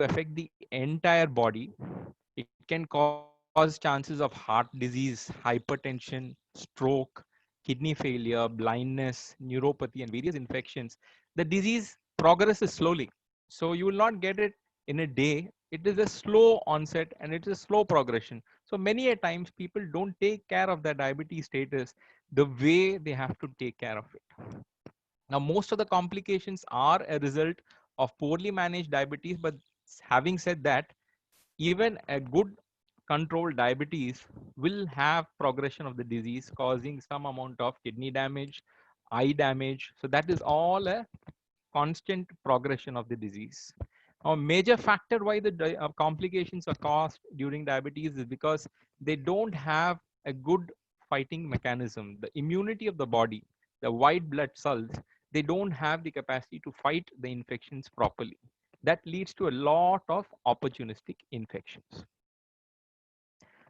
affect the entire body. It can cause chances of heart disease, hypertension, stroke, kidney failure, blindness, neuropathy, and various infections. The disease progresses slowly. So you will not get it in a day. It is a slow onset and it's a slow progression. So many a times people don't take care of their diabetes status the way they have to take care of it. Now, most of the complications are a result of poorly managed diabetes, but having said that, even a good controlled diabetes will have progression of the disease, causing some amount of kidney damage, eye damage. So that is all a constant progression of the disease. A major factor why the complications are caused during diabetes is because they don't have a good fighting mechanism. The immunity of the body, the white blood cells, they don't have the capacity to fight the infections properly. That leads to a lot of opportunistic infections.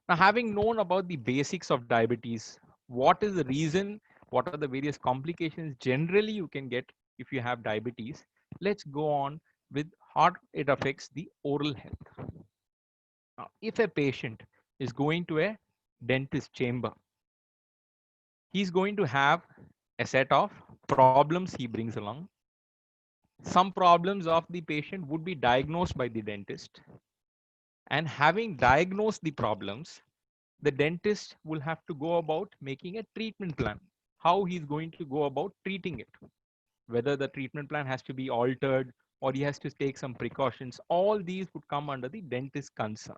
Now, having known about the basics of diabetes, what is the reason, what are the various complications generally you can get if you have diabetes, let's go on with how it affects the oral health. Now, if a patient is going to a dentist chamber, he's going to have a set of problems he brings along. Some problems of the patient would be diagnosed by the dentist, and having diagnosed the problems, the dentist will have to go about making a treatment plan, how he's going to go about treating it, whether the treatment plan has to be altered or he has to take some precautions. All these would come under the dentist concern.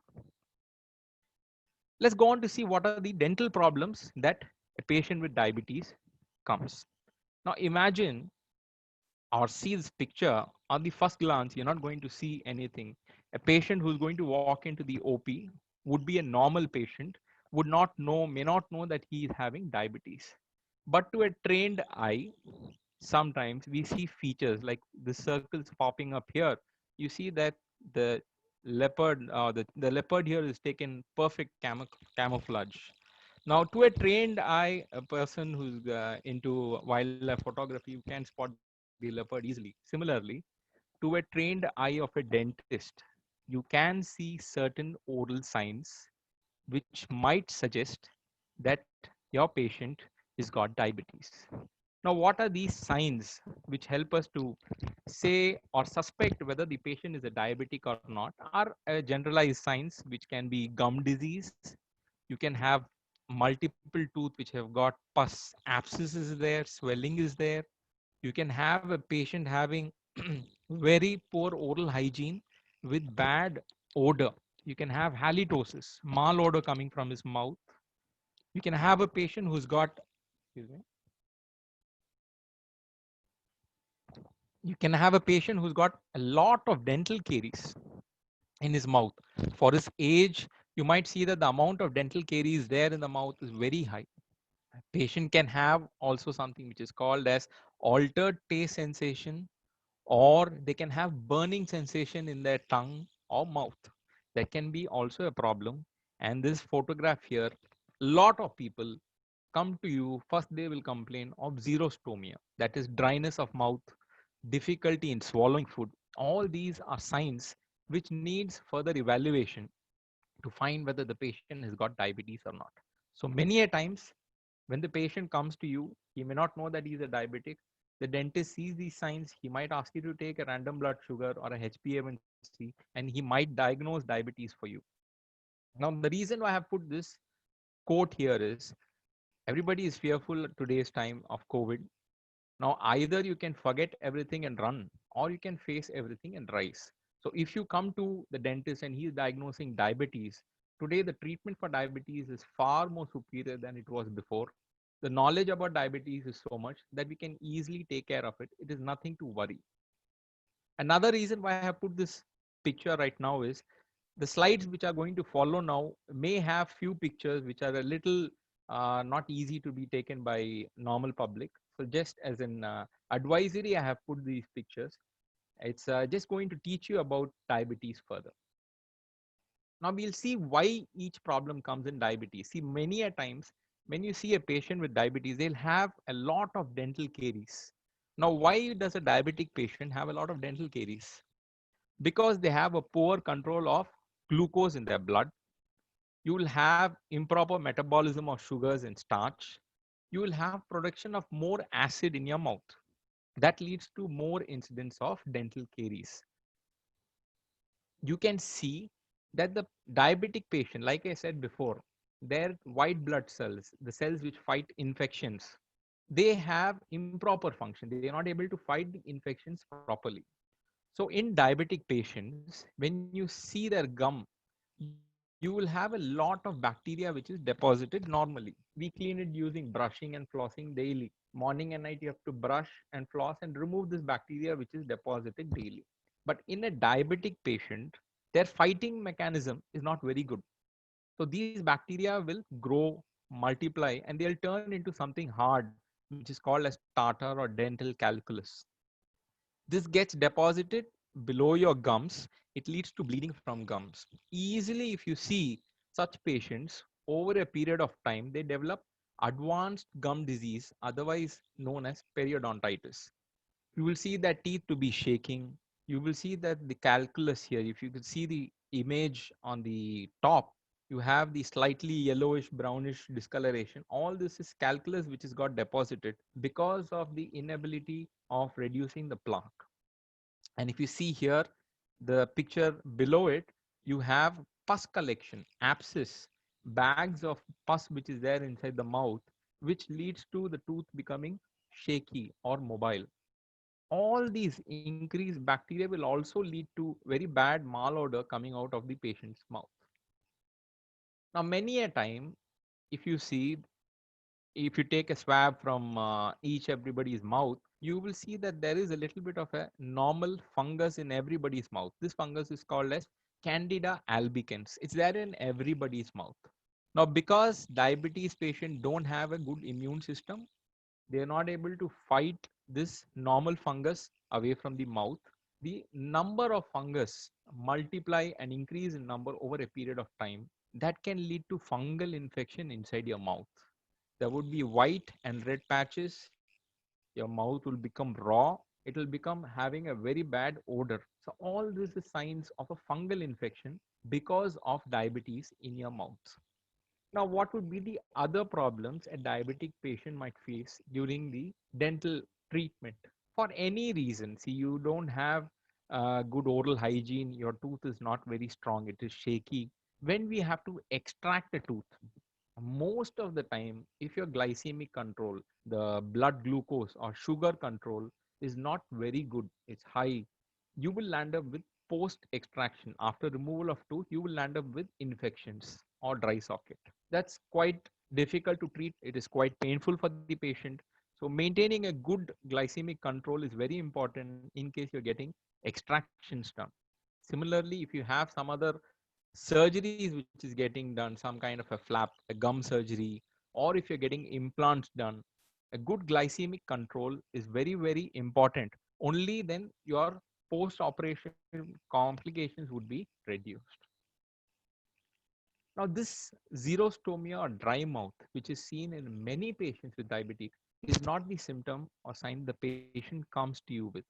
Let's go on to see what are the dental problems that a patient with diabetes comes. Now imagine or see this picture. On the first glance, you're not going to see anything. A patient who's going to walk into the OP would be a normal patient, would not know, may not know that he is having diabetes. But to a trained eye, sometimes we see features like the circles popping up here. You see that the the leopard here is taken perfect camouflage. Now, to a trained eye, a person who's into wildlife photography, you can spot the leopard easily. Similarly, to a trained eye of a dentist, you can see certain oral signs which might suggest that your patient is got diabetes. Now, what are these signs which help us to say or suspect whether the patient is a diabetic or not? Are generalized signs which can be gum disease. You can have multiple tooth which have got pus, abscess is there, swelling is there. You can have a patient having very poor oral hygiene with bad odor. You can have halitosis, malodor coming from his mouth. You can have a patient who's got, excuse me, you can have a patient who's got a lot of dental caries in his mouth. For his age, you might see that the amount of dental caries there in the mouth is very high. A patient can have also something which is called as altered taste sensation, or they can have burning sensation in their tongue or mouth. That can be also a problem. And this photograph here, lot of people come to you, first they will complain of xerostomia, that is dryness of mouth, difficulty in swallowing food. All these are signs which needs further evaluation to find whether the patient has got diabetes or not. So many a times when the patient comes to you, he may not know that he's a diabetic. The dentist sees these signs. He might ask you to take a random blood sugar or a HbA1c, and he might diagnose diabetes for you. Now, the reason why I have put this quote here is everybody is fearful at today's time of COVID. Now, either you can forget everything and run, or you can face everything and rise. So, if you come to the dentist and he is diagnosing diabetes, today the treatment for diabetes is far more superior than it was before. The knowledge about diabetes is so much that we can easily take care of it. It is nothing to worry. Another reason why I have put this picture right now is the slides which are going to follow now may have few pictures which are a little not easy to be taken by normal public. So just as an advisory, I have put these pictures. It's just going to teach you about diabetes further. Now we'll see why each problem comes in diabetes. See, many a times when you see a patient with diabetes, they'll have a lot of dental caries. Now, why does a diabetic patient have a lot of dental caries? because they have a poor control of glucose in their blood. You will have improper metabolism of sugars and starch. You will have production of more acid in your mouth. That leads to more incidence of dental caries. You can see that the diabetic patient, like I said before, their white blood cells, the cells which fight infections, they have improper function. They are not able to fight the infections properly. So in diabetic patients, when you see their gum, you will have a lot of bacteria which is deposited normally. We clean it using brushing and flossing daily. Morning and night you have to brush and floss and remove this bacteria which is deposited daily. But in a diabetic patient, their fighting mechanism is not very good. So these bacteria will grow, multiply, and they'll turn into something hard, which is called as tartar or dental calculus. This gets deposited below your gums. It leads to bleeding from gums. Easily, if you see such patients over a period of time, they develop advanced gum disease, otherwise known as periodontitis. You will see that teeth to be shaking. You will see that the calculus here, if you could see the image on the top, you have the slightly yellowish brownish discoloration. All this is calculus which has got deposited because of the inability of reducing the plaque. And if you see here, the picture below it, you have pus collection, abscess, bags of pus which is there inside the mouth, which leads to the tooth becoming shaky or mobile. All these increased bacteria will also lead to very bad malodor coming out of the patient's mouth. Now, many a time, if you see, if you take a swab from each everybody's mouth, you will see that there is a little bit of a normal fungus in everybody's mouth. This fungus is called as Candida albicans. It's there in everybody's mouth. Now, because diabetes patients don't have a good immune system, they are not able to fight this normal fungus away from the mouth. The number of fungus multiply and increase in number over a period of time, that can lead to fungal infection inside your mouth. There would be white and red patches. Your mouth will become raw. It will become having a very bad odor. So all this is signs of a fungal infection because of diabetes in your mouth. Now, what would be the other problems a diabetic patient might face during the dental treatment? For any reason, see, you don't have good oral hygiene, your tooth is not very strong, it is shaky. When we have to extract a tooth, most of the time, if your glycemic control, the blood glucose or sugar control is not very good, it's high, you will land up with post extraction. After removal of tooth, you will land up with infections or dry socket. That's quite difficult to treat. It is quite painful for the patient. So maintaining a good glycemic control is very important in case you're getting extractions done. Similarly, if you have some other surgeries which is getting done, some kind of a flap, a gum surgery, or if you're getting implants done, a good glycemic control is very, very important. Only then your post operation complications would be reduced. Now, this xerostomia or dry mouth, which is seen in many patients with diabetes, is not the symptom or sign the patient comes to you with.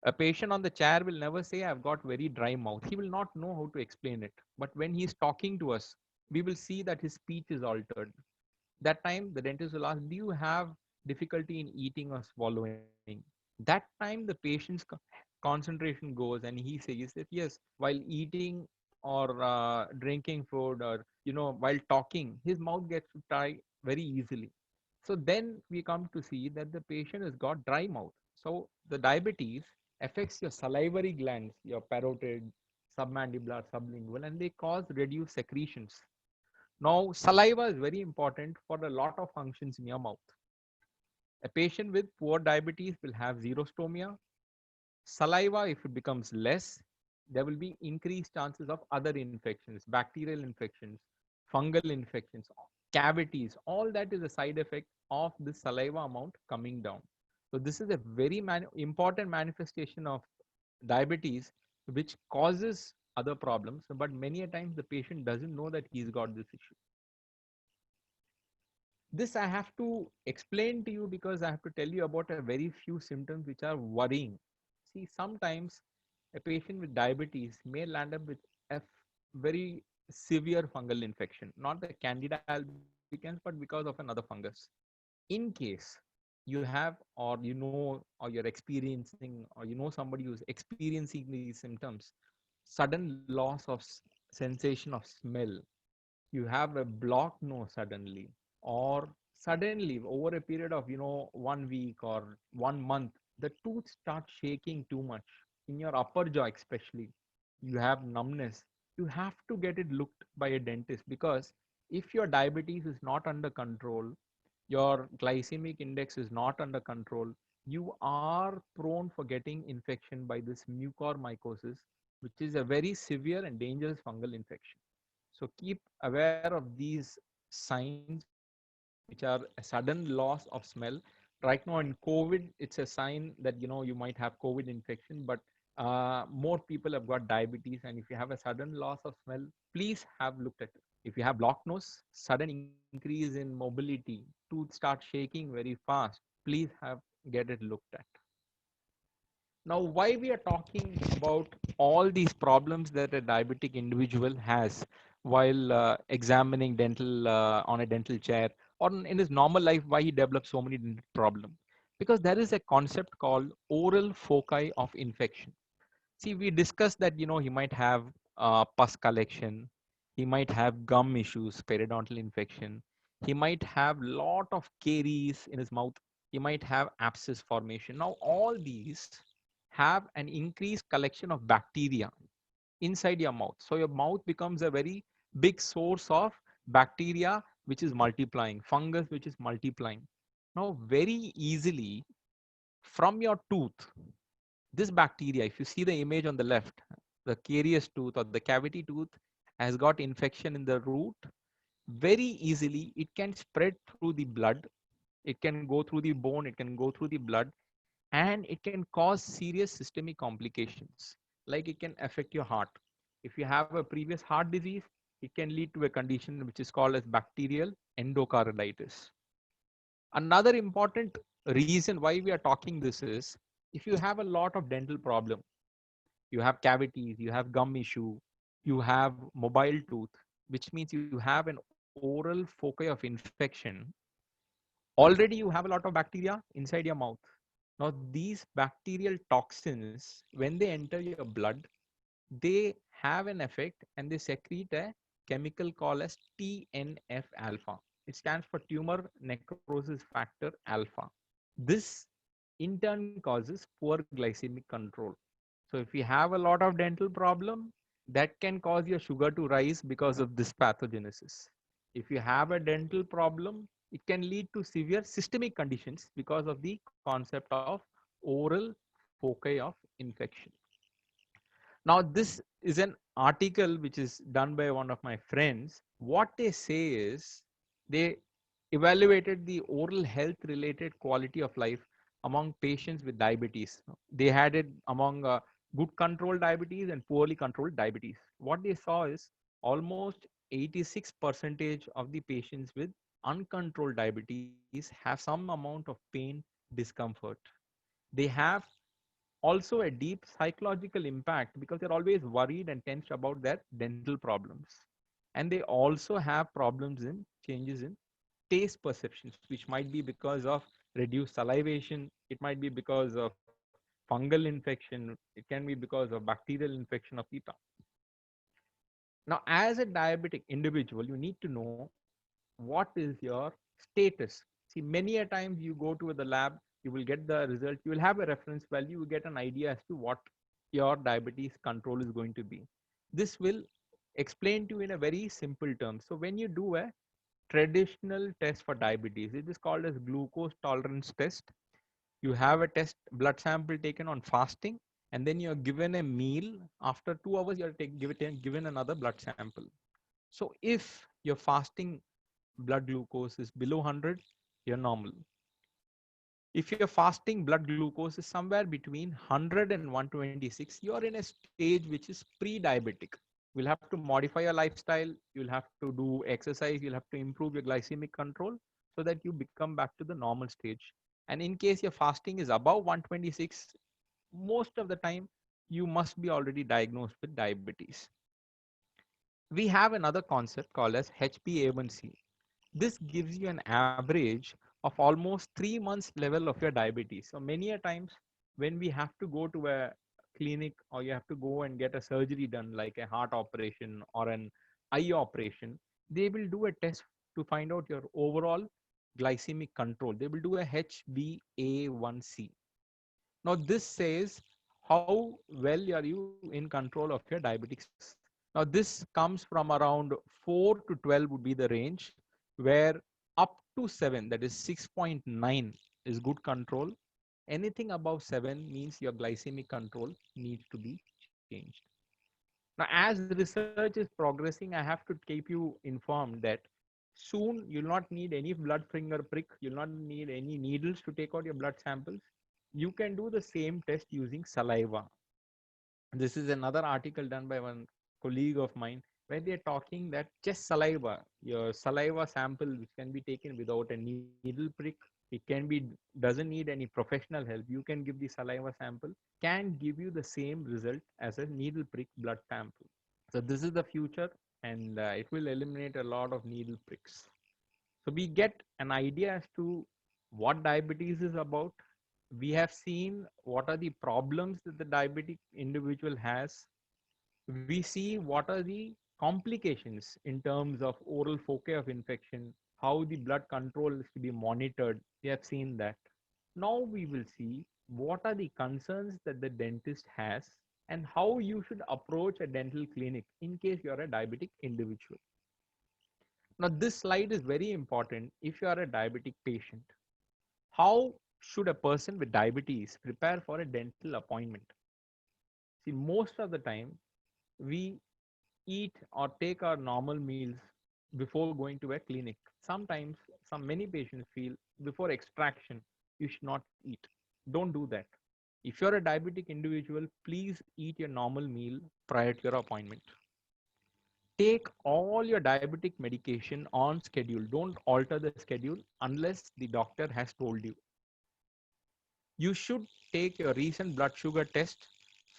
A patient on the chair will never say, I've got very dry mouth. He will not know how to explain it. But when he's talking to us, we will see that his speech is altered. That time, the dentist will ask, do you have difficulty in eating or swallowing? That time, the patient's concentration goes and he says that, yes, while eating or drinking food or, while talking, his mouth gets dry very easily. So then we come to see that the patient has got dry mouth. So the diabetes affects your salivary glands, your parotid, submandibular, sublingual, and they cause reduced secretions. Now, saliva is very important for a lot of functions in your mouth. A patient with poor diabetes will have xerostomia. Saliva, if it becomes less, there will be increased chances of other infections, bacterial infections, fungal infections, cavities. All that is a side effect of the saliva amount coming down. So this is a very important manifestation of diabetes, which causes other problems. But many a times the patient doesn't know that he's got this issue. This I have to explain to you because I have to tell you about a very few symptoms which are worrying. See, sometimes a patient with diabetes may land up with a very severe fungal infection, not the Candida albicans, but because of another fungus. In case you have, or you know, or you're experiencing, or you know somebody who's experiencing these symptoms, sudden loss of sensation of smell, you have a blocked nose suddenly, or suddenly over a period of 1 week or 1 month, the tooth starts shaking too much in your upper jaw especially, you have numbness, you have to get it looked by a dentist, because if your diabetes is not under control, your glycemic index is not under control, you are prone for getting infection by this mucormycosis, which is a very severe and dangerous fungal infection. So keep aware of these signs, which are a sudden loss of smell. Right now in COVID, it's a sign that you might have COVID infection, but more people have got diabetes, and if you have a sudden loss of smell, please have looked at it. If you have blocked nose, sudden increase in mobility, tooth start shaking very fast, please have get it looked at. Now, why we are talking about all these problems that a diabetic individual has while examining dental on a dental chair, or in his normal life, why he develops so many dental problems? Because there is a concept called oral foci of infection. See, we discussed that he might have pus collection, he might have gum issues, periodontal infection, he might have lot of caries in his mouth, he might have abscess formation. Now, all these have an increased collection of bacteria inside your mouth. So your mouth becomes a very big source of bacteria which is multiplying, fungus which is multiplying. Now, very easily from your tooth, this bacteria, if you see the image on the left, the carious tooth or the cavity tooth has got infection in the root. Very easily, it can spread through the blood. It can go through the bone, it can go through the blood, and it can cause serious systemic complications. Like it can affect your heart. If you have a previous heart disease, it can lead to a condition which is called as bacterial endocarditis. Another important reason why we are talking this is, if you have a lot of dental problem, you have cavities, you have gum issue, you have mobile tooth, which means you have an oral foci of infection. Already you have a lot of bacteria inside your mouth. Now, these bacterial toxins, when they enter your blood, they have an effect and they secrete a chemical called as TNF alpha. It stands for tumor necrosis factor alpha. This in turn causes poor glycemic control. So if you have a lot of dental problem, that can cause your sugar to rise because of this pathogenesis. If you have a dental problem, it can lead to severe systemic conditions because of the concept of oral foci of infection. Now, this is an article which is done by one of my friends. What they say is, they evaluated the oral health related quality of life among patients with diabetes. They had it among good controlled diabetes and poorly controlled diabetes. What they saw is almost 86 percentage of the patients with uncontrolled diabetes have some amount of pain, discomfort. They have also a deep psychological impact because they're always worried and tensed about their dental problems. And they also have problems in changes in taste perceptions, which might be because of reduced salivation, it might be because of fungal infection, it can be because of bacterial infection of the tongue. Now, as a diabetic individual, you need to know what is your status. See, many a times you go to the lab, you will get the result, you will have a reference value, you get an idea as to what your diabetes control is going to be. This will explain to you in a very simple term. So when you do a traditional test for diabetes, it is called as glucose tolerance test. You have a test blood sample taken on fasting, and then you're given a meal. After 2 hours, you're given another blood sample. So if your fasting blood glucose is below 100, you're normal. If your fasting blood glucose is somewhere between 100 and 126, you're in a stage which is pre-diabetic. You'll have to modify your lifestyle, you'll have to do exercise, you'll have to improve your glycemic control so that you become back to the normal stage. And in case your fasting is above 126, most of the time you must be already diagnosed with diabetes. We have another concept called as HbA1c. This gives you an average of almost 3 months level of your diabetes. So many a times when we have to go to a clinic or you have to go and get a surgery done like a heart operation or an eye operation, they will do a test to find out your overall glycemic control. They will do a HbA1c. Now this says how well are you in control of your diabetics. Now this comes from around 4 to 12 would be the range, where up to 7, that is 6.9, is good control. Anything above 7 means your glycemic control needs to be changed. Now, as research is progressing, I have to keep you informed that soon you'll not need any blood finger prick, you'll not need any needles to take out your blood samples. You can do the same test using saliva. This is another article done by one colleague of mine where they're talking that just saliva, your saliva sample, which can be taken without a needle prick, it can be, doesn't need any professional help. You can give the saliva sample, can give you the same result as a needle prick blood sample. So this is the future, and it will eliminate a lot of needle pricks. So we get an idea as to what diabetes is about. We have seen what are the problems that the diabetic individual has. We see what are the complications in terms of oral foci of infection, how the blood control is to be monitored. We have seen that. Now we will see what are the concerns that the dentist has and how you should approach a dental clinic in case you are a diabetic individual. Now, this slide is very important if you are a diabetic patient. How should a person with diabetes prepare for a dental appointment? See, most of the time, we eat or take our normal meals before going to a clinic. Sometimes, many patients feel before extraction, you should not eat. Don't do that. If you're a diabetic individual, please eat your normal meal prior to your appointment. Take all your diabetic medication on schedule. Don't alter the schedule unless the doctor has told you. You should take your recent blood sugar test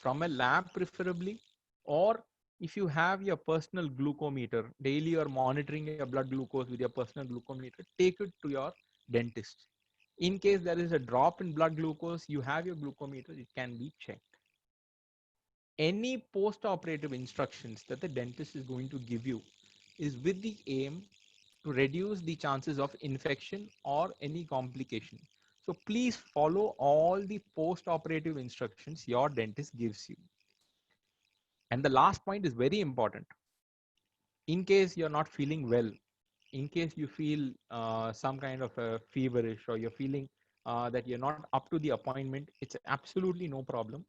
from a lab preferably, or if you have your personal glucometer, daily you're monitoring your blood glucose with your personal glucometer, take it to your dentist. In case there is a drop in blood glucose, you have your glucometer, it can be checked. Any post-operative instructions that the dentist is going to give you is with the aim to reduce the chances of infection or any complication. So please follow all the post-operative instructions your dentist gives you. And the last point is very important. In case you're not feeling well, in case you feel some kind of a feverish or you're feeling that you're not up to the appointment, it's absolutely no problem.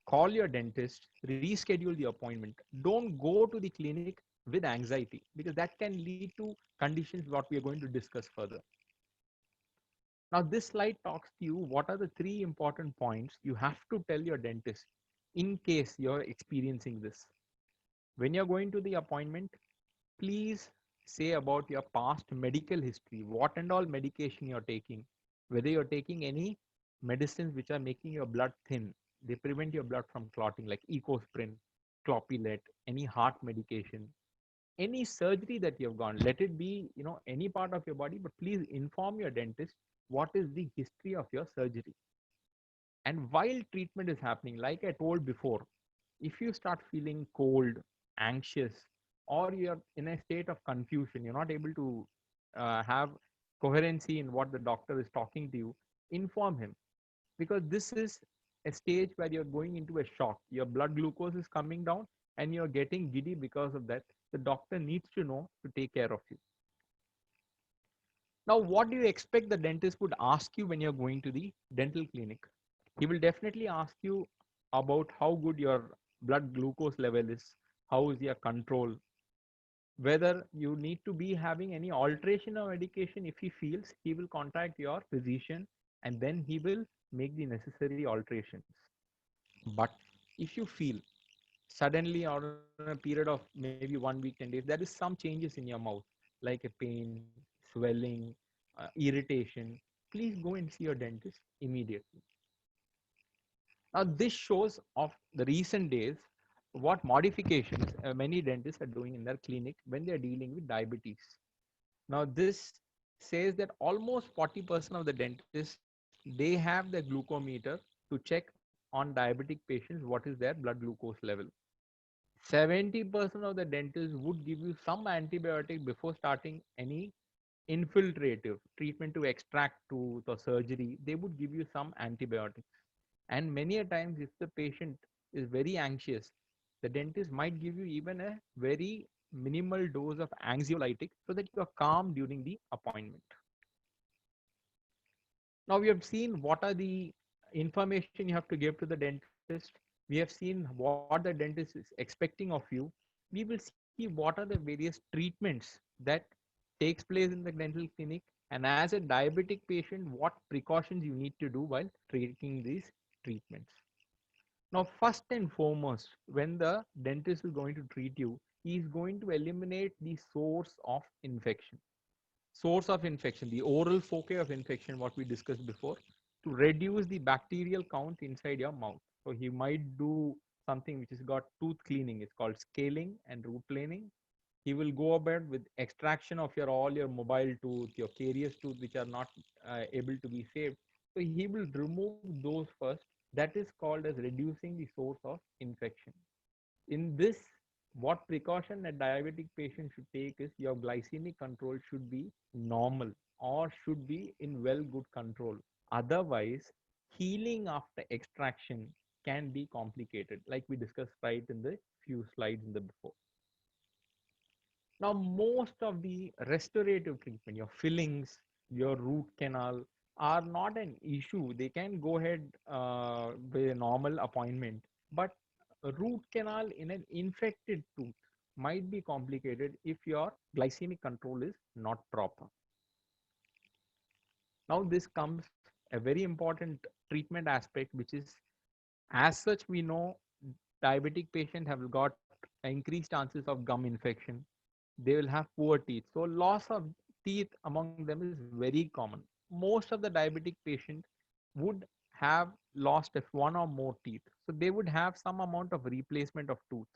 Call your dentist, reschedule the appointment. Don't go to the clinic with anxiety, because that can lead to conditions what we are going to discuss further. Now, this slide talks to you what are the 3 important points you have to tell your dentist in case you're experiencing this. When you're going to the appointment, please say about your past medical history, what and all medication you're taking, whether you're taking any medicines which are making your blood thin, they prevent your blood from clotting, like ecosprin, clopidogrel, any heart medication, any surgery that you've gone, let it be, any part of your body, but please inform your dentist what is the history of your surgery. And while treatment is happening, like I told before, if you start feeling cold, anxious, or you're in a state of confusion, you're not able to have coherency in what the doctor is talking to you, inform him, because this is a stage where you're going into a shock. Your blood glucose is coming down and you're getting giddy because of that. The doctor needs to know to take care of you. Now, what do you expect the dentist would ask you when you're going to the dental clinic? He will definitely ask you about how good your blood glucose level is, how is your control, whether you need to be having any alteration of medication. If he feels, he will contact your physician and then he will make the necessary alterations. But if you feel suddenly or in a period of maybe 1 week, 10 days, there is some changes in your mouth, like a pain, swelling, irritation, please go and see your dentist immediately. This shows of the recent days what modifications many dentists are doing in their clinic when they are dealing with diabetes. Now, this says that almost 40% of the dentists, they have the glucometer to check on diabetic patients what is their blood glucose level. 70% of the dentists would give you some antibiotic before starting any infiltrative treatment to extract tooth or surgery. They would give you some antibiotics. And many a times, if the patient is very anxious, the dentist might give you even a very minimal dose of anxiolytic so that you are calm during the appointment. Now we have seen what are the information you have to give to the dentist. We have seen what the dentist is expecting of you. We will see what are the various treatments that takes place in the dental clinic, and as a diabetic patient, what precautions you need to do while taking these treatments. Now, first and foremost, when the dentist is going to treat you, he is going to eliminate the source of infection. Source of infection, the oral foci of infection, what we discussed before, to reduce the bacterial count inside your mouth. So he might do something which has got tooth cleaning. It's called scaling and root planing. He will go about with extraction of your all your mobile tooth, your carious tooth, which are not able to be saved. So he will remove those first. That is called as reducing the source of infection. In this, what precaution a diabetic patient should take is your glycemic control should be normal or should be in well good control. Otherwise, healing after extraction can be complicated, like we discussed right in the few slides in the before. Now, most of the restorative treatment, your fillings, your root canal, are not an issue. They can go ahead with a normal appointment, but a root canal in an infected tooth might be complicated if your glycemic control is not proper. Now, this comes a very important treatment aspect, which is, as such, we know diabetic patients have got increased chances of gum infection. They will have poor teeth. So loss of teeth among them is very common. Most of the diabetic patients would have lost if one or more teeth. So they would have some amount of replacement of tooth.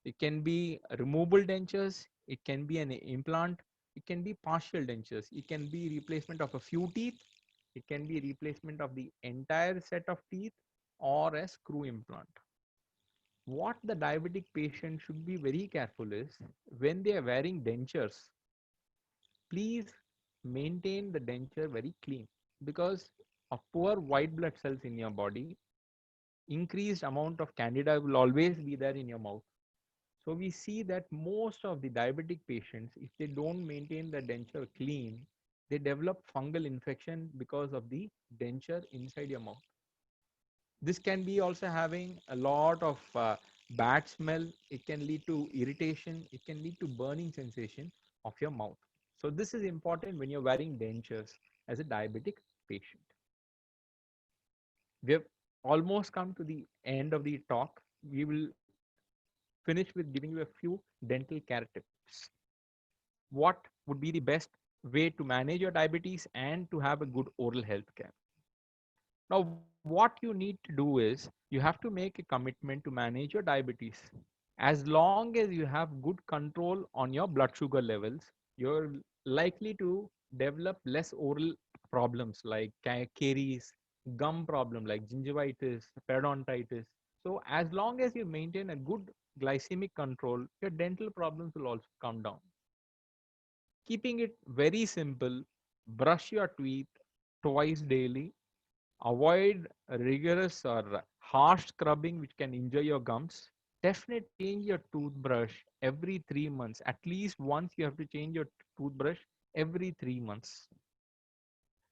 It can be removable dentures, it can be an implant, it can be partial dentures, it can be replacement of a few teeth, it can be replacement of the entire set of teeth or a screw implant. What the diabetic patient should be very careful is when they are wearing dentures, please maintain the denture very clean, because of poor white blood cells in your body, increased amount of candida will always be there in your mouth. So we see that most of the diabetic patients, if they don't maintain the denture clean, they develop fungal infection because of the denture inside your mouth. This can be also having a lot of bad smell. It can lead to irritation. It can lead to burning sensation of your mouth. So this is important when you're wearing dentures as a diabetic patient. We have almost come to the end of the talk. We will finish with giving you a few dental care tips. What would be the best way to manage your diabetes and to have a good oral health care? Now, what you need to do is you have to make a commitment to manage your diabetes. As long as you have good control on your blood sugar levels, you're likely to develop less oral problems like caries, gum problem like gingivitis, periodontitis. So as long as you maintain a good glycemic control, your dental problems will also come down. Keeping it very simple, brush your teeth twice daily. Avoid rigorous or harsh scrubbing which can injure your gums. Definitely change your toothbrush every 3 months. At least once you have to change your toothbrush every 3 months.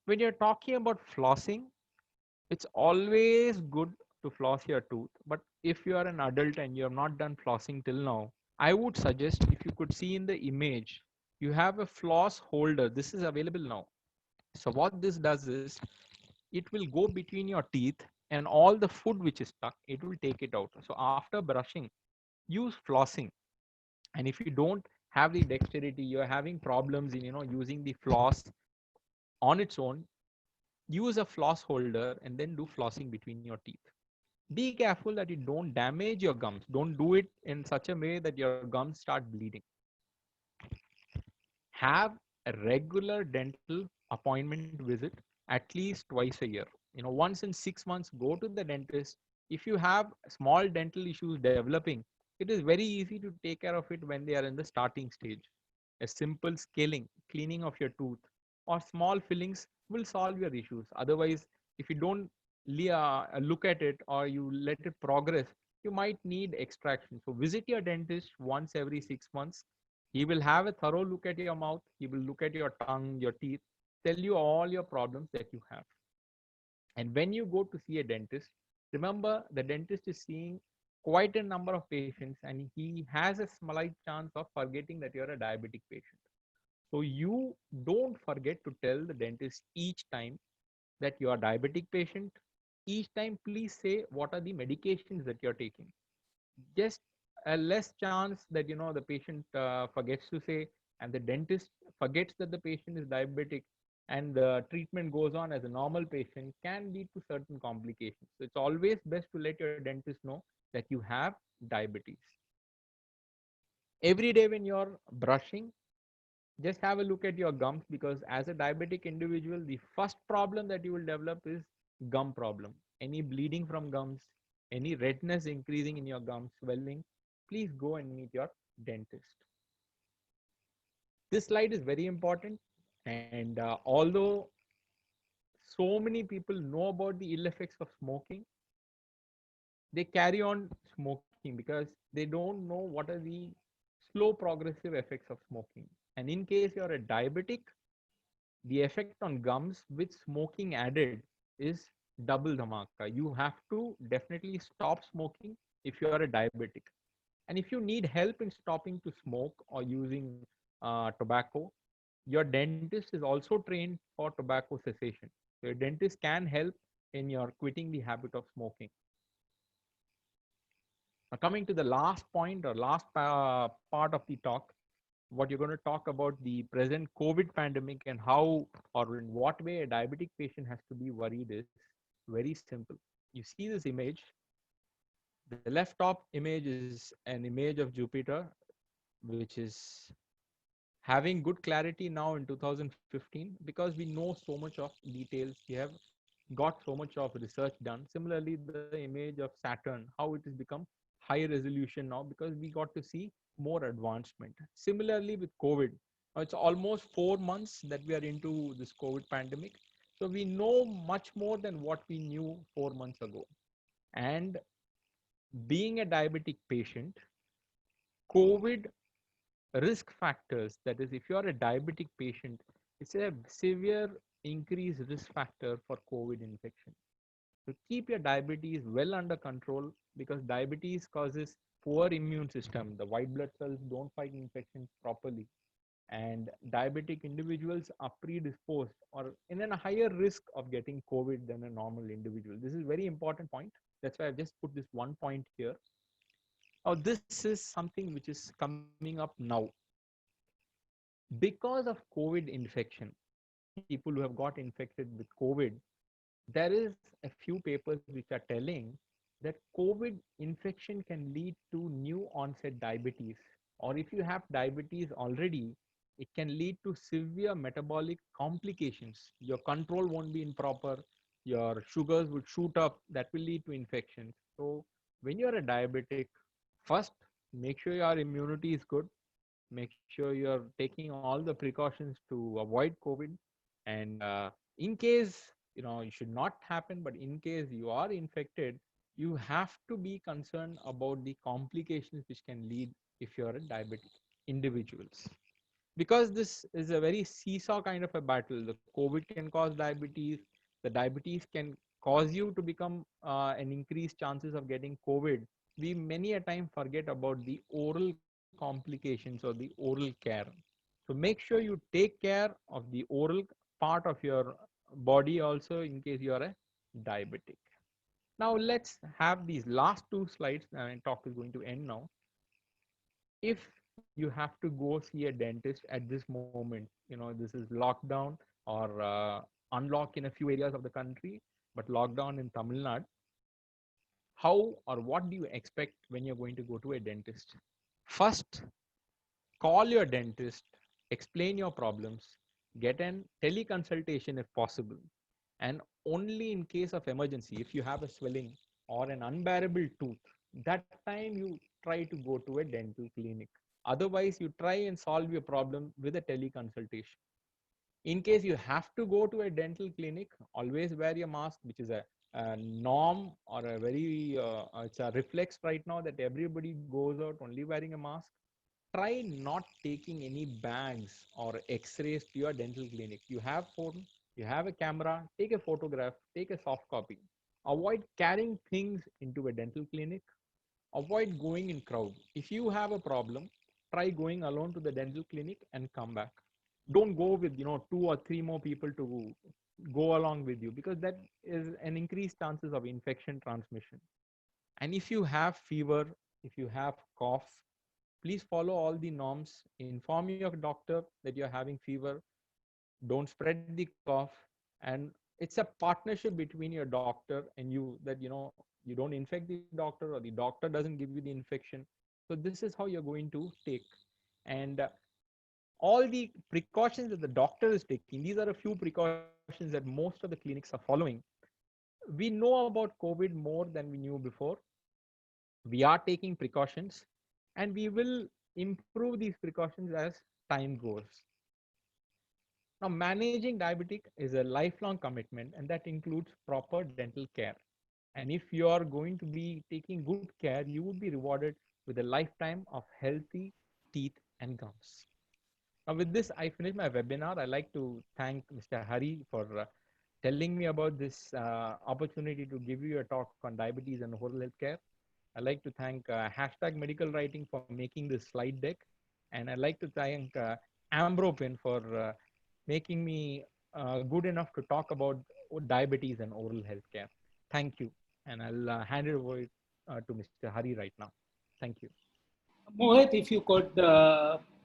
When you're talking about flossing, it's always good to floss your tooth. But if you are an adult and you have not done flossing till now, I would suggest, if you could see in the image, you have a floss holder. This is available now. So what this does is, it will go between your teeth, and all the food which is stuck, it will take it out. So after brushing, use flossing. And if you don't have the dexterity, you're having problems in using the floss on its own, use a floss holder and then do flossing between your teeth. Be careful that you don't damage your gums. Don't do it in such a way that your gums start bleeding. Have a regular dental appointment visit at least twice a year. Once in 6 months, go to the dentist. If you have small dental issues developing, it is very easy to take care of it when they are in the starting stage. A simple scaling, cleaning of your tooth, or small fillings will solve your issues. Otherwise, if you don't look at it or you let it progress, you might need extraction. So visit your dentist once every 6 months. He will have a thorough look at your mouth. He will look at your tongue, your teeth, tell you all your problems that you have. And when you go to see a dentist, remember the dentist is seeing quite a number of patients and he has a slight chance of forgetting that you're a diabetic patient. So you don't forget to tell the dentist each time that you are a diabetic patient. Each time, please say what are the medications that you're taking. Just a less chance that the patient forgets to say, and the dentist forgets that the patient is diabetic, and the treatment goes on as a normal patient, can lead to certain complications. So it's always best to let your dentist know that you have diabetes. Every day when you're brushing, just have a look at your gums, because as a diabetic individual, the first problem that you will develop is gum problem. Any bleeding from gums, any redness increasing in your gums, swelling, please go and meet your dentist. This slide is very important, and although so many people know about the ill effects of smoking, they carry on smoking because they don't know what are the slow progressive effects of smoking. And in case you're a diabetic, the effect on gums with smoking added is double dhamaka. You have to definitely stop smoking if you are a diabetic. And if you need help in stopping to smoke or using tobacco, your dentist is also trained for tobacco cessation. So your dentist can help in your quitting the habit of smoking. Now, coming to the last point or last part of the talk, what you're going to talk about the present COVID pandemic and how or in what way a diabetic patient has to be worried is very simple. You see this image. The left top image is an image of Jupiter, which is having good clarity now in 2015 because we know so much of details. We have got so much of research done. Similarly, the image of Saturn, how it has become high resolution now because we got to see more advancement. Similarly, with COVID, it's almost 4 months that we are into this COVID pandemic. So we know much more than what we knew 4 months ago. And being a diabetic patient, COVID risk factors, that is, if you are a diabetic patient, it's a severe increased risk factor for COVID infection. So keep your diabetes well under control because diabetes causes poor immune system. The white blood cells don't fight infections properly, and diabetic individuals are predisposed or in a higher risk of getting COVID than a normal individual. This is very important point. That's why I've just put this one point here. Now, this is something which is coming up now. Because of COVID infection, people who have got infected with COVID, there is a few papers which are telling that COVID infection can lead to new onset diabetes, or if you have diabetes already, it can lead to severe metabolic complications. Your control won't be improper, your sugars would shoot up, that will lead to infections. So when you're a diabetic, first make sure your immunity is good, make sure you're taking all the precautions to avoid COVID. And in case it should not happen, but in case you are infected, you have to be concerned about the complications which can lead if you're a diabetic individuals, because this is a very seesaw kind of a battle. The COVID can cause diabetes, the diabetes can cause you to become an increased chances of getting COVID. We many a time forget about the oral complications or the oral care. So make sure you take care of the oral part of your body also in case you are a diabetic. Now let's have these last two slides and talk is going to end now. If you have to go see a dentist at this moment, this is lockdown or unlock in a few areas of the country, but lockdown in Tamil Nadu, How or what do you expect when you're going to go to a dentist? First, call your dentist, explain your problems, get an teleconsultation if possible, and only in case of emergency, if you have a swelling or an unbearable tooth, that time you try to go to a dental clinic. Otherwise, you try and solve your problem with a teleconsultation. In case you have to go to a dental clinic, always wear your mask, which is a norm or a very it's a reflex right now that everybody goes out only wearing a mask. Try not taking any bags or x-rays to your dental clinic. You have phone, you have a camera, take a photograph, take a soft copy. Avoid carrying things into a dental clinic. Avoid going in crowd. If you have a problem, try going alone to the dental clinic and come back. Don't go with two or three more people to go along with you, because that is an increased chances of infection transmission. And if you have fever, if you have cough, please follow all the norms. Inform your doctor that you're having fever. Don't spread the cough. And it's a partnership between your doctor and you, that you don't infect the doctor or the doctor doesn't give you the infection. So this is how you're going to take. And all the precautions that the doctor is taking, these are a few precautions that most of the clinics are following. We know about COVID more than we knew before. We are taking precautions, and we will improve these precautions as time goes. Now, managing diabetic is a lifelong commitment, and that includes proper dental care. And if you are going to be taking good care, you would be rewarded with a lifetime of healthy teeth and gums. Now, with this, I finish my webinar. I like to thank Mr. Hari for telling me about this opportunity to give you a talk on diabetes and oral health care. I'd like to thank hashtag medical writing for making this slide deck. And I'd like to thank Ambropin for making me good enough to talk about diabetes and oral health care. Thank you. And I'll hand it over to Mr. Hari right now. Thank you. Mohit, if you could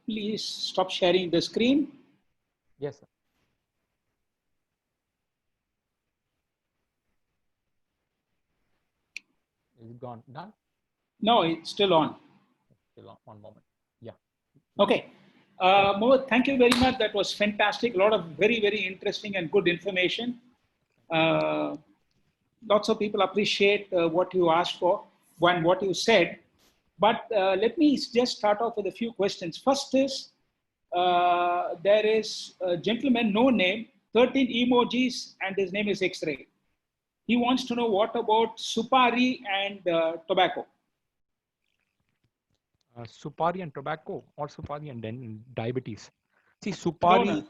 please stop sharing the screen. Yes, sir. Is it gone? Done? No, it's still on. Still on. One moment. Yeah. Okay. Mohit, thank you very much. That was fantastic. A lot of very, very interesting and good information. Lots of people appreciate what you asked for and what you said. But let me just start off with a few questions. First is, there is a gentleman, no name, 13 emojis, and his name is X-Ray. He wants to know what about supari and tobacco. Supari and tobacco, or supari and then diabetes? See, No, supari. no.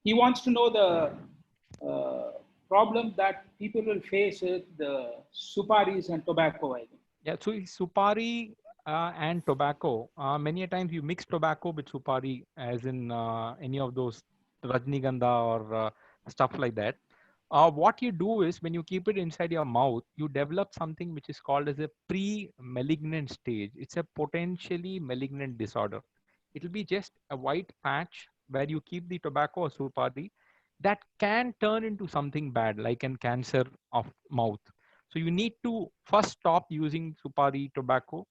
He wants to know the problem that people will face with the suparis and tobacco, I think. Yeah, so supari and tobacco, many a times you mix tobacco with supari, as in any of those Rajnigandha or stuff like that. What you do is, when you keep it inside your mouth, you develop something which is called as a pre-malignant stage. It's a potentially malignant disorder. It'll be just a white patch where you keep the tobacco or supari that can turn into something bad, like an cancer of mouth. So you need to first stop using supari tobacco.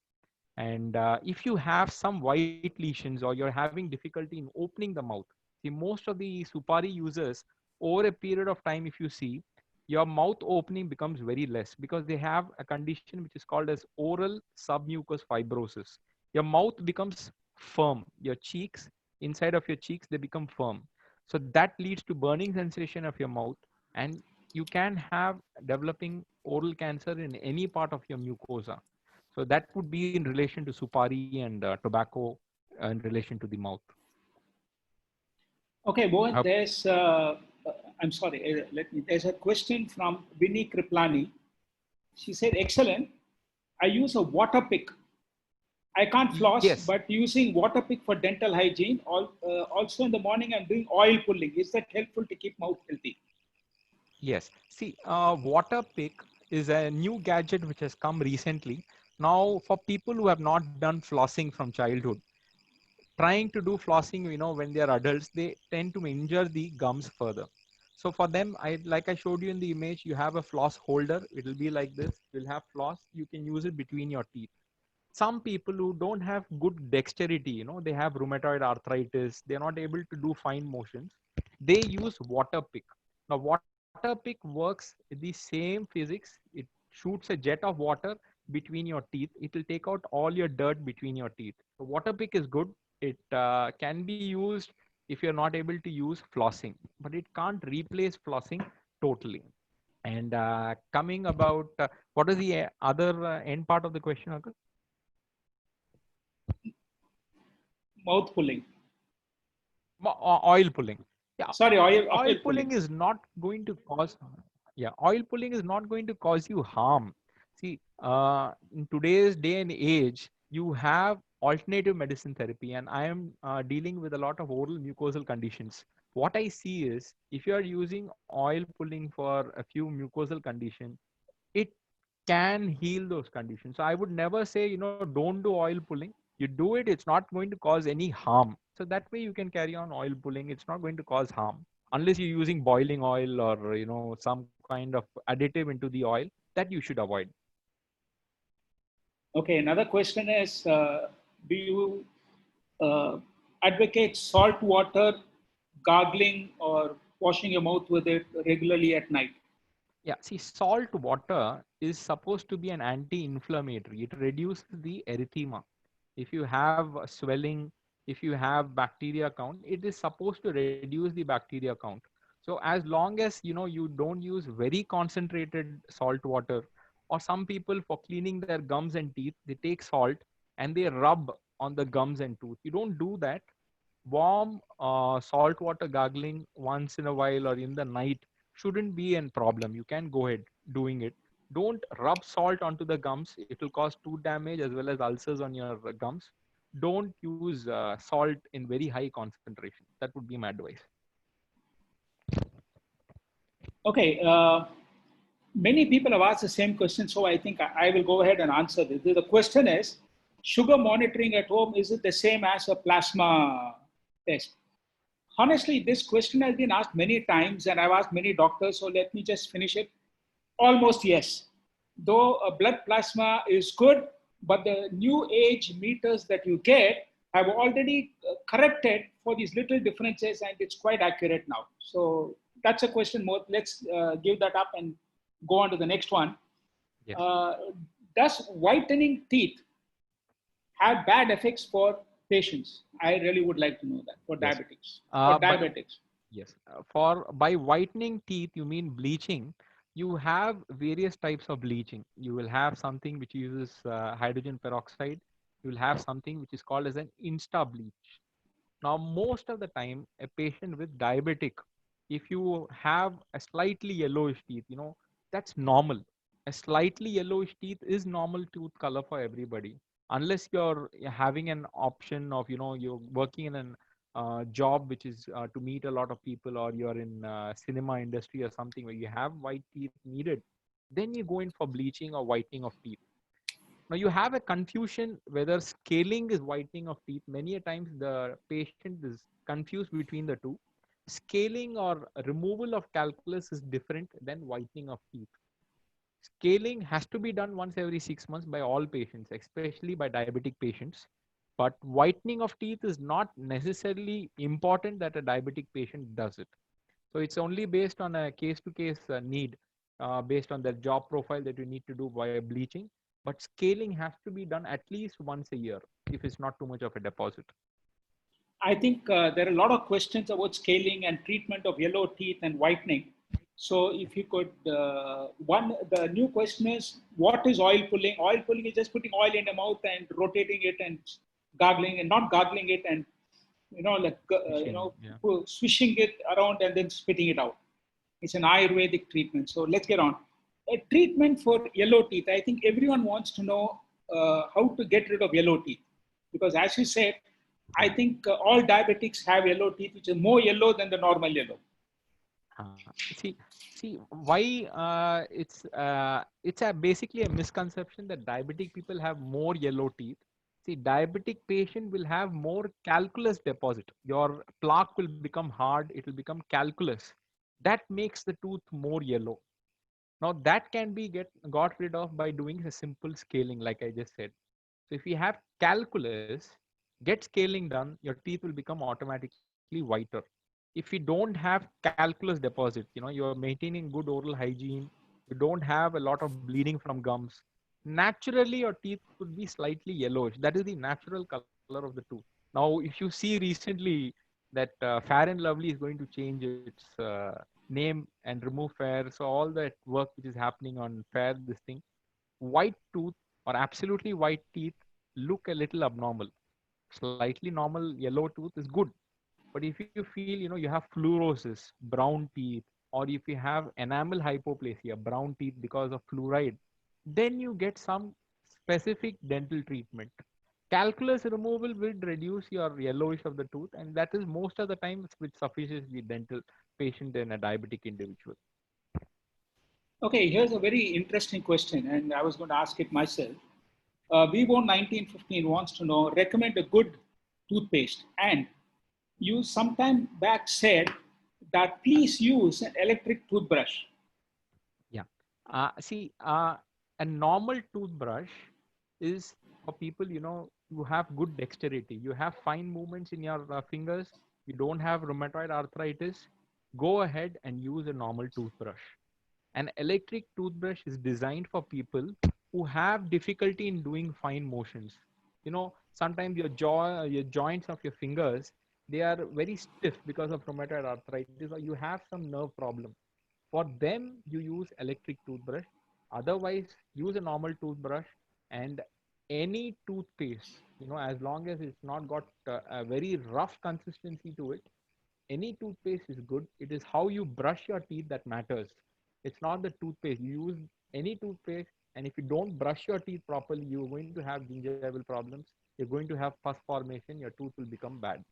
And if you have some white lesions or you're having difficulty in opening the mouth, see, most of the supari users, over a period of time, if you see, your mouth opening becomes very less, because they have a condition which is called as oral submucous fibrosis. Your mouth becomes firm. Your cheeks, inside of your cheeks, they become firm. So that leads to burning sensation of your mouth, and you can have developing oral cancer in any part of your mucosa. So that would be in relation to supari and tobacco in relation to the mouth. Okay, Mohit, I'm sorry, there's a question from Vinny Kriplani. She said, excellent. I use a water pick. I can't floss, Yes. but using water pick for dental hygiene. Also in the morning, I'm doing oil pulling. Is that helpful to keep mouth healthy? Yes. See, water pick is a new gadget which has come recently. Now, for people who have not done flossing from childhood, trying to do flossing, when they are adults, they tend to injure the gums further. So for them, I like I showed you in the image, you have a floss holder. It'll be like this. You'll have floss. You can use it between your teeth. Some people who don't have good dexterity, they have rheumatoid arthritis, they're not able to do fine motions, they use water pick. Now water pick works the same physics. It shoots a jet of water between your teeth. It will take out all your dirt between your teeth. So water pick is good. It can be used if you're not able to use flossing, but it can't replace flossing totally. And coming about what is the other end part of the question, Uncle? Mouth pulling. Oil pulling. Yeah, Sorry, oil oil pulling pulling. is not going to cause, yeah, oil pulling is not going to cause you harm. See, in today's day and age, you have alternative medicine therapy, and I am dealing with a lot of oral mucosal conditions. What I see is, if you are using oil pulling for a few mucosal conditions, it can heal those conditions. So I would never say, don't do oil pulling. You do it, it's not going to cause any harm. So that way you can carry on oil pulling. It's not going to cause harm unless you're using boiling oil or, some kind of additive into the oil that you should avoid. Okay, another question is, do you uh, advocate salt water gargling or washing your mouth with it regularly at night? Yeah, see, salt water is supposed to be an anti-inflammatory. It reduces the erythema. If you have swelling, if you have bacteria count, it is supposed to reduce the bacteria count. So as long as you don't use very concentrated salt water, or some people for cleaning their gums and teeth, they take salt and they rub on the gums and tooth. You don't do that. Warm salt water gargling once in a while or in the night shouldn't be a problem. You can go ahead doing it. Don't rub salt onto the gums. It will cause tooth damage as well as ulcers on your gums. Don't use salt in very high concentration. That would be my advice. Okay, many people have asked the same question, so I think I will go ahead and answer this. The question is, sugar monitoring at home, is it the same as a plasma test? Honestly, this question has been asked many times, and I've asked many doctors, so let me just finish it. Almost yes. Though a blood plasma is good, but the new age meters that you get have already corrected for these little differences, and it's quite accurate now. So that's a question more. Let's give that up and go on to the next one. Yes. Uh, does whitening teeth have bad effects for patients? I really would like to know that for Yes. diabetics. For But diabetics. yes, for by whitening teeth, you mean bleaching. You have various types of bleaching. You will have something which uses hydrogen peroxide. You will have something which is called as an insta bleach. Now, most of the time, a patient with diabetic, if you have a slightly yellowish teeth, that's normal. A slightly yellowish teeth is normal tooth color for everybody, unless you're having an option of, you're working in an job which is to meet a lot of people, or you're in cinema industry or something where you have white teeth needed, then you go in for bleaching or whitening of teeth. Now you have a confusion whether scaling is whitening of teeth. Many a times the patient is confused between the two. Scaling or removal of calculus is different than whitening of teeth. Scaling has to be done once every 6 months by all patients, especially by diabetic patients. But whitening of teeth is not necessarily important that a diabetic patient does it. So it's only based on a case-to-case need, based on their job profile that you need to do via bleaching. But scaling has to be done at least once a year if it's not too much of a deposit. I think there are a lot of questions about scaling and treatment of yellow teeth and whitening. So if you could, the new question is, what is oil pulling? Oil pulling is just putting oil in the mouth and rotating it and gargling and not gargling it and, like, Machine, yeah. swishing it around and then spitting it out. It's an Ayurvedic treatment. So let's get on. A treatment for yellow teeth. I think everyone wants to know how to get rid of yellow teeth. Because as you said, I think all diabetics have yellow teeth, which is more yellow than the normal yellow. See why it's a basically a misconception that diabetic people have more yellow teeth. See, diabetic patient will have more calculus deposit. Your plaque will become hard. It will become calculus. that makes the tooth more yellow. Now that can be got rid of by doing a simple scaling, like I just said. So if you have calculus, get scaling done, your teeth will become automatically whiter. If you don't have calculus deposit, you're maintaining good oral hygiene, you don't have a lot of bleeding from gums, naturally your teeth would be slightly yellowish. That is the natural color of the tooth. Now, if you see recently that Fair and Lovely is going to change its name and remove Fair, so all that work which is happening on Fair, this thing, white tooth or absolutely white teeth look a little abnormal. Slightly normal yellow tooth is good, but if you feel you have fluorosis, brown teeth, or if you have enamel hypoplasia, brown teeth because of fluoride, then you get some specific dental treatment. Calculus removal will reduce your yellowish of the tooth, and that is most of the time which suffices the dental patient in a diabetic individual. Okay, here's a very interesting question, and I was going to ask it myself. Vivo 1915 wants to know, recommend a good toothpaste. And you sometime back said that please use an electric toothbrush. Yeah. See, a normal toothbrush is for people, you have good dexterity. You have fine movements in your fingers. You don't have rheumatoid arthritis. Go ahead and use a normal toothbrush. An electric toothbrush is designed for people who have difficulty in doing fine motions. Sometimes your joints of your fingers, they are very stiff because of rheumatoid arthritis, or you have some nerve problem. For them, you use electric toothbrush. Otherwise, use a normal toothbrush, and any toothpaste, as long as it's not got a very rough consistency to it, any toothpaste is good. It is how you brush your teeth that matters. It's not the toothpaste. You use any toothpaste, and if you don't brush your teeth properly, you're going to have gingival problems. You're going to have pus formation. Your tooth will become bad.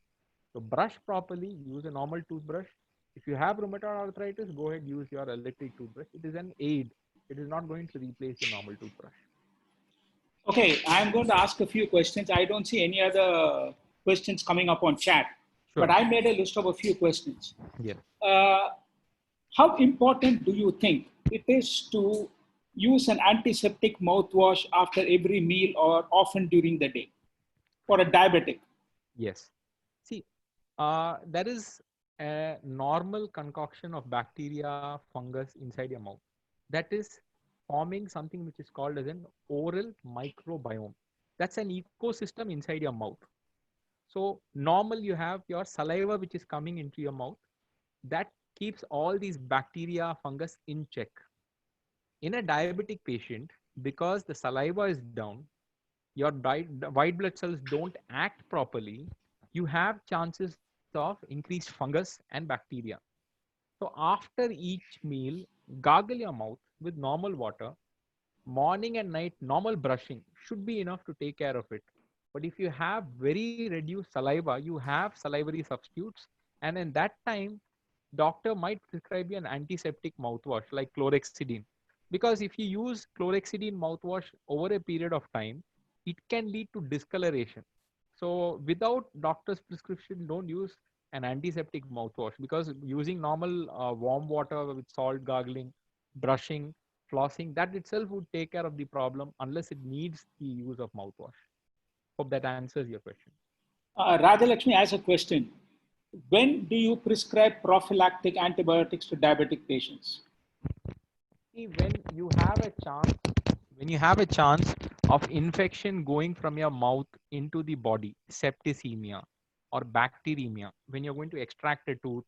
So brush properly, use a normal toothbrush. If you have rheumatoid arthritis, go ahead, use your electric toothbrush. It is an aid. It is not going to replace your normal toothbrush. Okay, I'm going to ask a few questions. I don't see any other questions coming up on chat, but Sure. I made a list of a few questions. Yes. Uh, how important do you think it is to use an antiseptic mouthwash after every meal or often during the day for a diabetic? Yes. See, there is a normal concoction of bacteria, fungus inside your mouth that is forming something which is called as an oral microbiome. That's an ecosystem inside your mouth. So normal, you have your saliva which is coming into your mouth that keeps all these bacteria, fungus in check. In a diabetic patient, because the saliva is down, your white blood cells don't act properly, you have chances of increased fungus and bacteria. So after each meal, gargle your mouth with normal water. Morning and night, normal brushing should be enough to take care of it. But if you have very reduced saliva, you have salivary substitutes, and in that time, doctor might prescribe you an antiseptic mouthwash like chlorhexidine. Because if you use chlorhexidine mouthwash over a period of time, it can lead to discoloration. So without doctor's prescription, don't use an antiseptic mouthwash, because using normal warm water with salt gargling, brushing, flossing, that itself would take care of the problem unless it needs the use of mouthwash. Hope that answers your question. Rajalakshmi has a question. When do you prescribe prophylactic antibiotics to diabetic patients? See, when you have a chance of infection going from your mouth into the body, septicemia or bacteremia, when you're going to extract a tooth,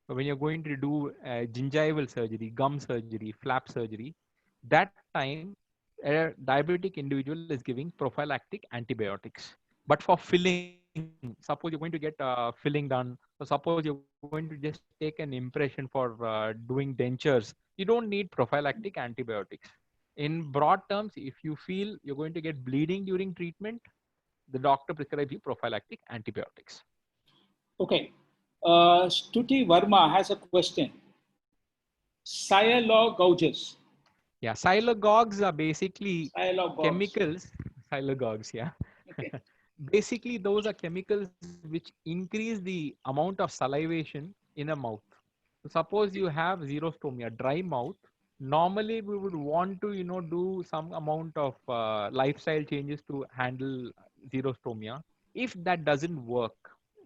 or when you're going to do gingival surgery, gum surgery, flap surgery, that time a diabetic individual is giving prophylactic antibiotics. But for filling, suppose you're going to get filling done, or suppose you're going to just take an impression for doing dentures, you don't need prophylactic antibiotics. In broad terms, if you feel you're going to get bleeding during treatment, the doctor prescribes you prophylactic antibiotics. Okay. Stuti Verma has a question. Sialog gouges. Yeah, silogogues are basically Sialog gouges. chemicals. Silogogues, yeah. Okay. Basically, those are chemicals which increase the amount of salivation in a mouth. So suppose you have xerostomia, dry mouth. Normally, we would want to, do some amount of lifestyle changes to handle xerostomia. If that doesn't work,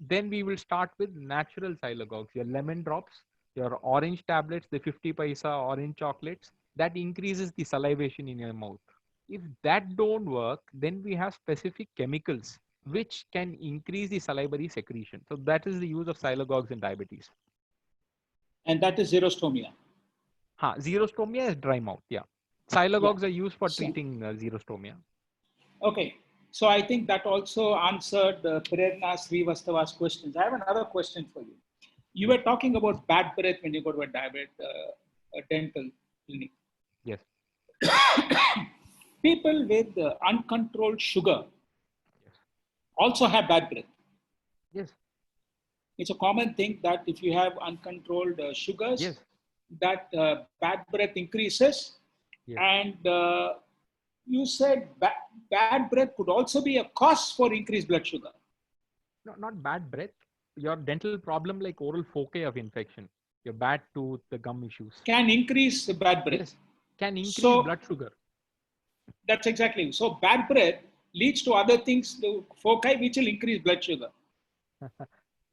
then we will start with natural silagogues, your lemon drops, your orange tablets, the 50 paisa orange chocolates. That increases the salivation in your mouth. If that don't work, then we have specific chemicals which can increase the salivary secretion. So that is the use of silagogues in diabetes. And that is xerostomia. Xerostomia is dry mouth. Yeah. Yeah. Silagogues are used for So, treating xerostomia. okay. So I think that also answered Prerna Srivastava's questions. I have another question for you. You Yes. were talking about bad breath when you go to a dental clinic. Yes. People with uncontrolled sugar Yes. also have bad breath. Yes. It's a common thing that if you have uncontrolled sugars, Yes. that bad breath increases. Yes. And you said bad breath could also be a cause for increased blood sugar. No, not bad breath. Your dental problem like oral foci of infection, your bad tooth, the gum issues. Can increase bad breath. Yes. Can increase So blood sugar. that's exactly. So bad breath leads to other things, to foci, which will increase blood sugar.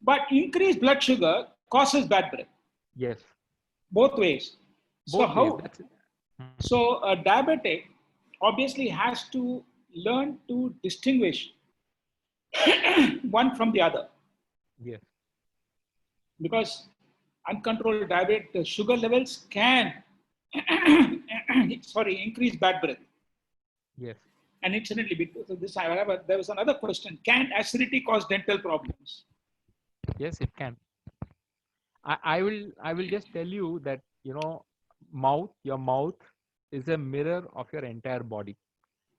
But increased blood sugar causes bad breath, Yes. both ways. So Both ways. how? That's it. So a diabetic obviously has to learn to distinguish one from the other, Yes. because uncontrolled diabetes sugar levels can increase bad breath. Yes. And incidentally, because of this, there was another question: can acidity cause dental problems? Yes, it can. I will just tell you that your mouth is a mirror of your entire body.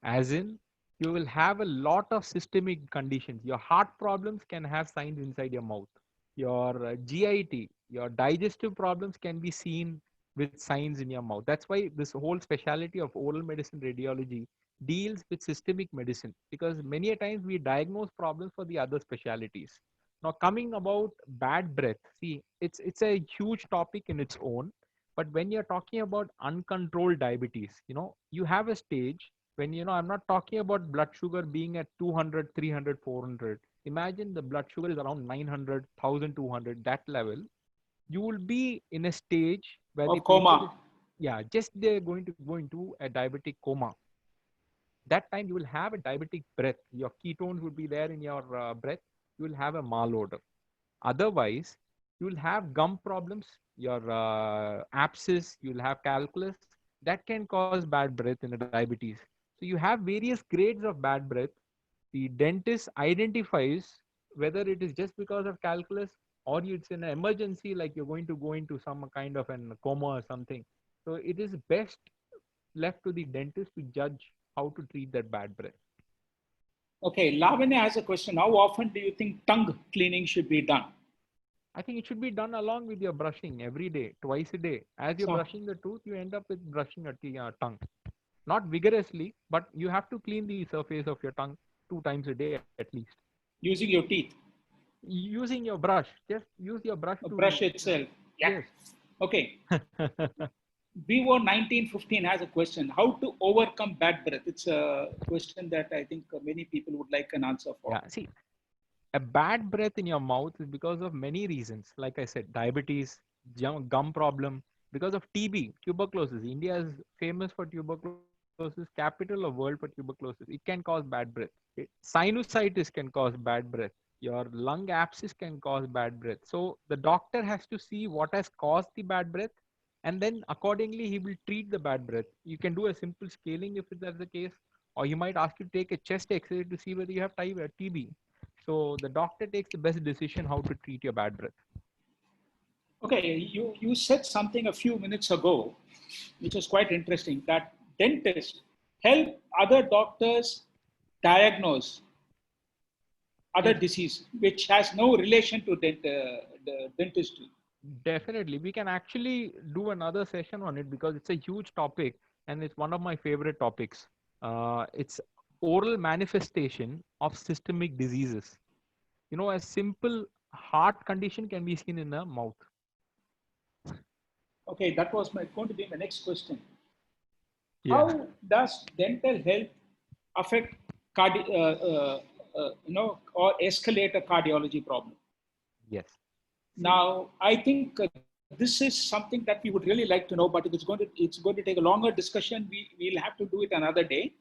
As in, you will have a lot of systemic conditions. Your heart problems can have signs inside your mouth. Your GIT, your digestive problems can be seen with signs in your mouth. That's why this whole specialty of oral medicine radiology deals with systemic medicine, because many a times we diagnose problems for the other specialities. Now, coming about bad breath, see, it's a huge topic in its own. But when you're talking about uncontrolled diabetes, you have a stage when, I'm not talking about blood sugar being at 200, 300, 400. Imagine the blood sugar is around 900, 1200, that level. You will be in a stage where the Of patient is, coma. yeah, just they're going to go into a diabetic coma. That time you will have a diabetic breath. Your ketones will be there in your breath. You will have a malodor. Otherwise, you will have gum problems, your abscess, you'll have calculus. That can cause bad breath in a diabetes. So you have various grades of bad breath. The dentist identifies whether it is just because of calculus or it's an emergency, like you're going to go into some kind of an coma or something. So it is best left to the dentist to judge how to treat that bad breath. Okay, Lavanya has a question. How often do you think tongue cleaning should be done? I think it should be done along with your brushing every day, twice a day. As you're So brushing the tooth, you end up with brushing your tongue. Not vigorously, but you have to clean the surface of your tongue 2 times a day at least. using your teeth, Using your brush, just use your brush a to, brush itself. Yeah. yes. Okay. Vivo 1915 has a question: how to overcome bad breath? It's a question that I think many people would like an answer for. Yeah, see, a bad breath in your mouth is because of many reasons. Like I said, diabetes, gum problem, because of TB, tuberculosis. India is famous for tuberculosis, capital of world for tuberculosis. It can cause bad breath. Sinusitis can cause bad breath. Your lung abscess can cause bad breath. So the doctor has to see what has caused the bad breath, and then accordingly he will treat the bad breath. You can do a simple scaling if that's the case, or he might ask you to take a chest X-ray to see whether you have TB. So the doctor takes the best decision how to treat your bad breath. Okay, you said something a few minutes ago, which is quite interesting, that dentists help other doctors diagnose other Yes, disease, which has no relation to the dentistry. definitely. We can actually do another session on it because it's a huge topic and it's one of my favorite topics. It's oral manifestation of systemic diseases. A simple heart condition can be seen in the mouth. Okay, that was going to be my next question. Yeah. How does dental health affect or escalate a cardiology problem? Yes. See. Now, I think this is something that we would really like to know, but it's going to take a longer discussion. We'll have to do it another day,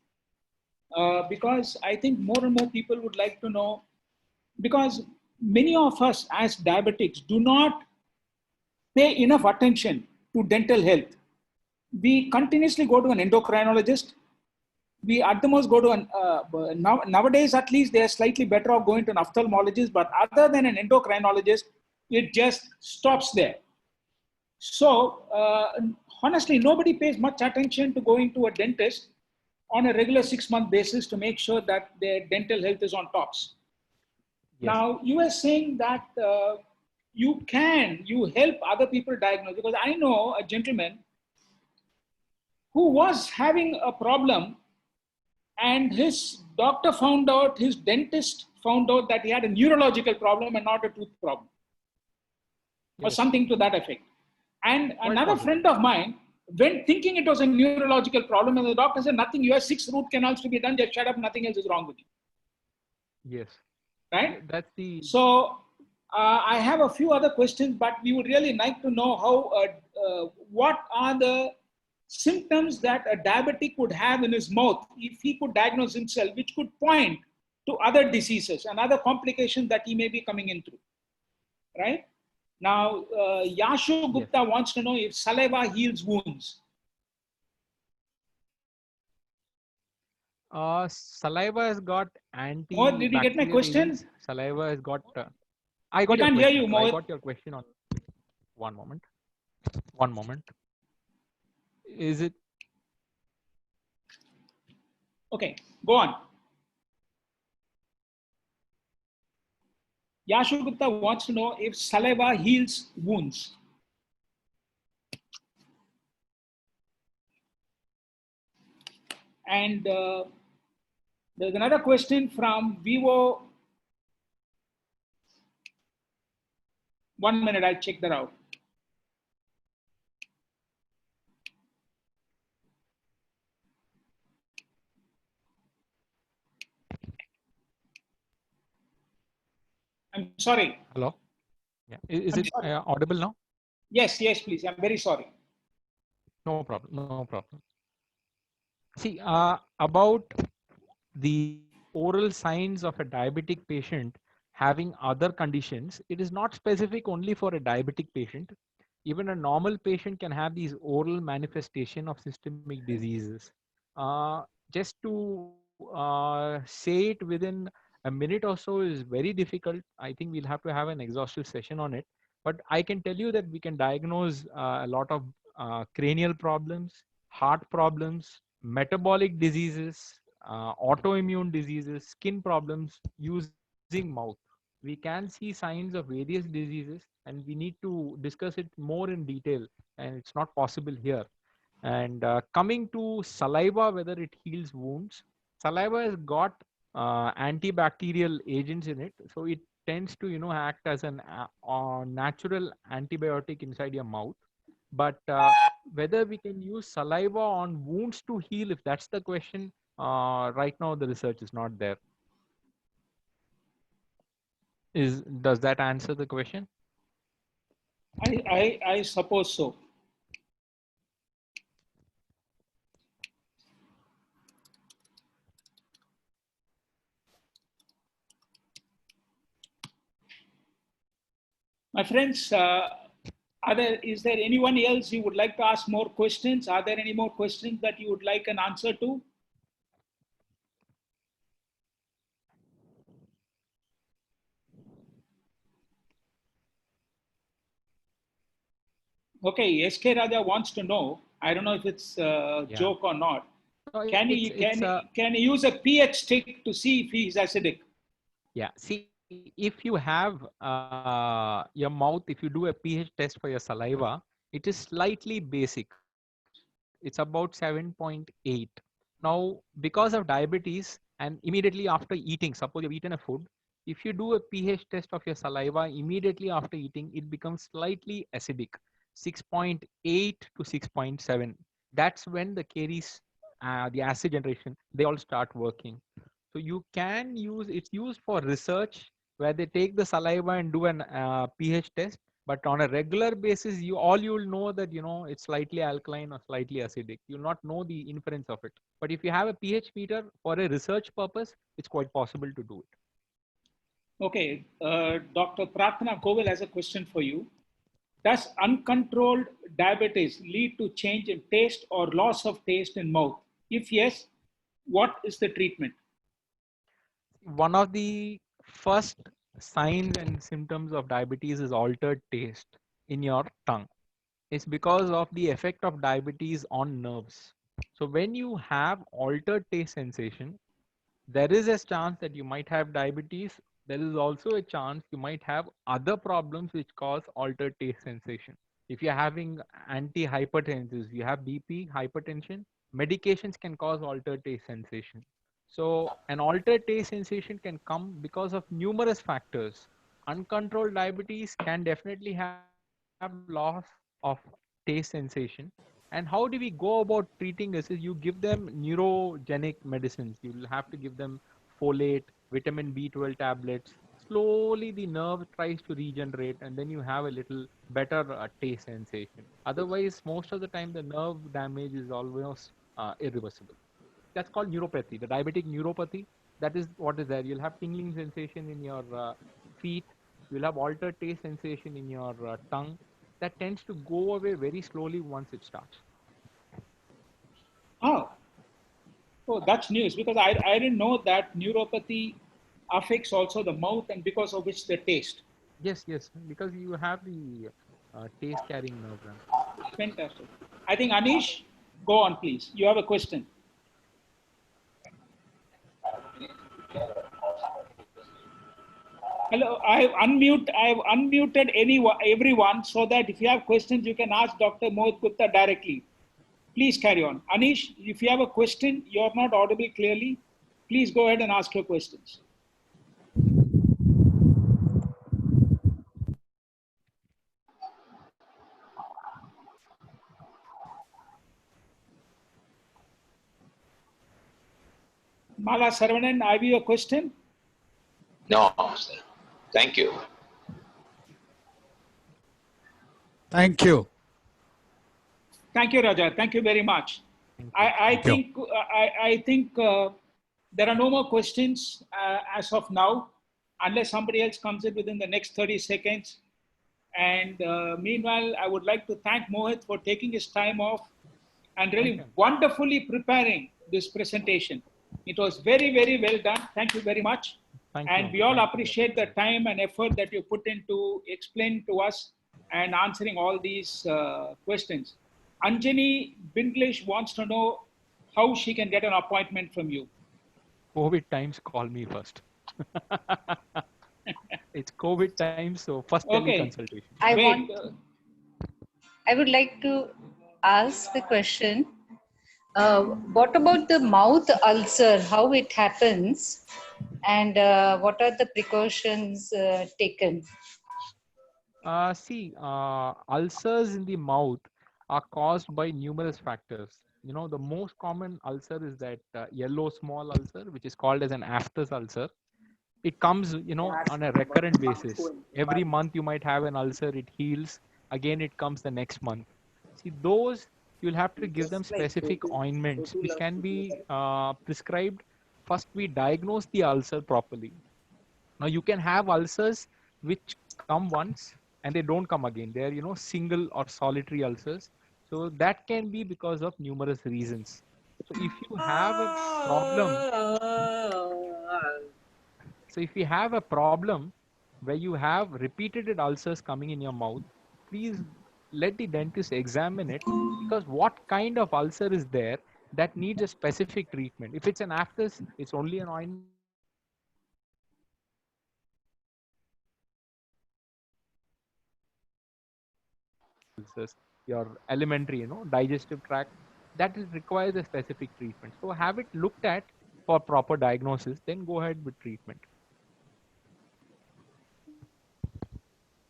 because I think more and more people would like to know, because many of us as diabetics do not pay enough attention to dental health. We continuously go to an endocrinologist. We at the most go to nowadays, at least they are slightly better off going to an ophthalmologist, but other than an endocrinologist, it just stops there. So, honestly, nobody pays much attention to going to a dentist on a regular 6 month basis to make sure that their dental health is on tops. Yes. Now, you were saying that you help other people diagnose, because I know a gentleman who was having a problem, and his doctor found out, his dentist found out that he had a neurological problem and not a tooth problem, or Yes. something to that effect. And Quite another possible. friend of mine went thinking it was a neurological problem, and the doctor said, "Nothing, you have 6 root canals to be done, just shut up, nothing else is wrong with you." Yes. Right? That's the. So, I have a few other questions, but we would really like to know what are the symptoms that a diabetic would have in his mouth if he could diagnose himself, which could point to other diseases and other complications that he may be coming in through. Right? Now, Yashu Yes. Gupta wants to know if saliva heals wounds. Saliva has got Mohit, did you get my antibacterial question? agents. Saliva has got. I We got your can't hear question. you, I Mohit. got your question on. One moment. One moment. Is it? Okay, go on. Yashu Gupta wants to know if saliva heals wounds. And there's another question from Vivo. 1 minute, I'll check that out. I'm sorry. Hello. Yeah. Is I'm it sorry. audible now? Yes, yes, please. I'm very sorry. No problem. No problem. See, about the oral signs of a diabetic patient having other conditions, it is not specific only for a diabetic patient. Even a normal patient can have these oral manifestation of systemic diseases. Just to say it within a minute or so is very difficult. I think we'll have to have an exhaustive session on it. But I can tell you that we can diagnose a lot of cranial problems, heart problems, metabolic diseases, autoimmune diseases, skin problems using mouth. We can see signs of various diseases, and we need to discuss it more in detail, and it's not possible here. And coming to saliva, whether it heals wounds, saliva has got antibacterial agents in it, so it tends to act as an natural antibiotic inside your mouth. But whether we can use saliva on wounds to heal, if that's the question, right now the research is not there. Is Does that answer the question? I suppose so. My friends, is there anyone else you would like to ask more questions? Are there any more questions that you would like an answer to? Okay, SK Raja wants to know. I don't know if it's a Yeah. joke or not. No, Can it's he it's can can he use a pH stick to see if he's acidic? yeah. See, if you have your mouth, if you do a pH test for your saliva, it is slightly basic. It's about 7.8. Now, because of diabetes, and immediately after eating, suppose you've eaten a food, if you do a pH test of your saliva immediately after eating, it becomes slightly acidic. 6.8 to 6.7. That's when the caries, the acid generation, they all start working. So you can use, it's used for research where they take the saliva and do an pH test. But on a regular basis, you all you will know that it's slightly alkaline or slightly acidic. You'll not know the inference of it. But if you have a pH meter for a research purpose, it's quite possible to do it. Okay, Dr. Pratna Koval has a question for you. Does uncontrolled diabetes lead to change in taste or loss of taste in mouth? If yes, what is the treatment? One of the first signs and symptoms of diabetes is altered taste in your tongue. It's because of the effect of diabetes on nerves. So when you have altered taste sensation, there is a chance that you might have diabetes. There is also a chance you might have other problems which cause altered taste sensation. If you're having antihypertensives, you have BP, hypertension, medications can cause altered taste sensation. So an altered taste sensation can come because of numerous factors. Uncontrolled diabetes can definitely have loss of taste sensation. And how do we go about treating this is you give them neurogenic medicines. You'll have to give them folate, vitamin B12 tablets. Slowly the nerve tries to regenerate and then you have a little better taste sensation. Otherwise, most of the time the nerve damage is almost irreversible. That's called neuropathy, the diabetic neuropathy. That is what is there. You'll have tingling sensation in your feet. You'll have altered taste sensation in your tongue. That tends to go away very slowly once it starts. Oh, oh, that's news because I didn't know that neuropathy affects also the mouth and because of which the taste. Yes, yes, because you have the taste carrying nerve. Fantastic. I think Anish, go on please. You have a question. Hello, I've unmuted everyone so that if you have questions, you can ask Dr. Mohit Gupta directly. Please carry on. Anish, if you have a question, you're not audible clearly, please go ahead and ask your questions. Mala Saravanan, have you a question? No, sir. Thank you. Thank you. Thank you, Raja. Thank you very much. I think there are no more questions as of now, unless somebody else comes in within the next 30 seconds. And meanwhile, I would like to thank Mohit for taking his time off and really wonderfully preparing this presentation. It was very, very well done. Thank you very much. And we all appreciate the time and effort that you put into explaining to us and answering all these questions. Anjani Binglish wants to know how she can get an appointment from you. COVID times, call me first. It's COVID times, so first Okay. teleconsultation. I would like to ask the question. What about the mouth ulcer, how it happens, and what are the precautions taken? See, ulcers in the mouth are caused by numerous factors. The most common ulcer is that yellow small ulcer, which is called as an aphthous ulcer. It comes, on a recurrent basis. Every month you might have an ulcer, it heals. Again, it comes the next month. See, those you'll have to give them specific ointments, which can be prescribed. First, we diagnose the ulcer properly. Now, you can have ulcers which come once and they don't come again. They're, single or solitary ulcers. So that can be because of numerous reasons. So if you have a problem, where you have repeated ulcers coming in your mouth, please let the dentist examine it, because what kind of ulcer is there that needs a specific treatment. If it's an aphthous, it's only an ointment. If it's a yellow small ulcer, it's a specific treatment. Ulcers, your elementary, digestive tract, that is requires a specific treatment. So have it looked at for proper diagnosis, then go ahead with treatment.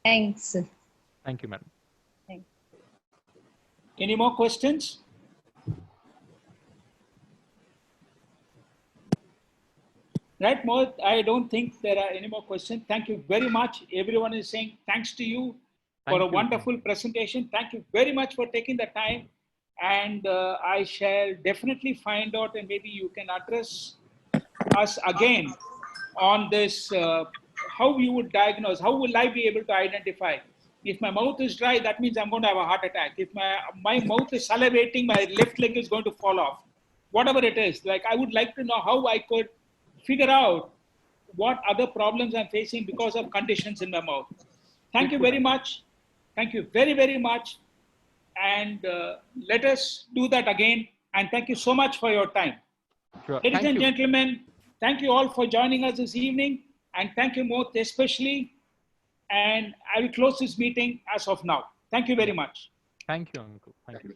Thanks. Thank you, madam. Thank you. Any more questions? Right, Mohit, I don't think there are any more questions. Thank you very much. Everyone is saying thanks to you for a Thank you. wonderful presentation. Thank you very much for taking the time. And I shall definitely find out, and maybe you can address us again on this, how you would diagnose, how will I be able to identify? If my mouth is dry, that means I'm going to have a heart attack. If my mouth is salivating, my left leg is going to fall off. Whatever it is, like I would like to know how I could figure out what other problems I'm facing because of conditions in my mouth. Thank you very much. Thank you very, very much. And let us do that again. And thank you so much for your time. Sure. Ladies Thank and you. gentlemen, thank you all for joining us this evening. And thank you, Mohit, especially. And I will close this meeting as of now. Thank you very much. Thank you, Uncle. Thank you.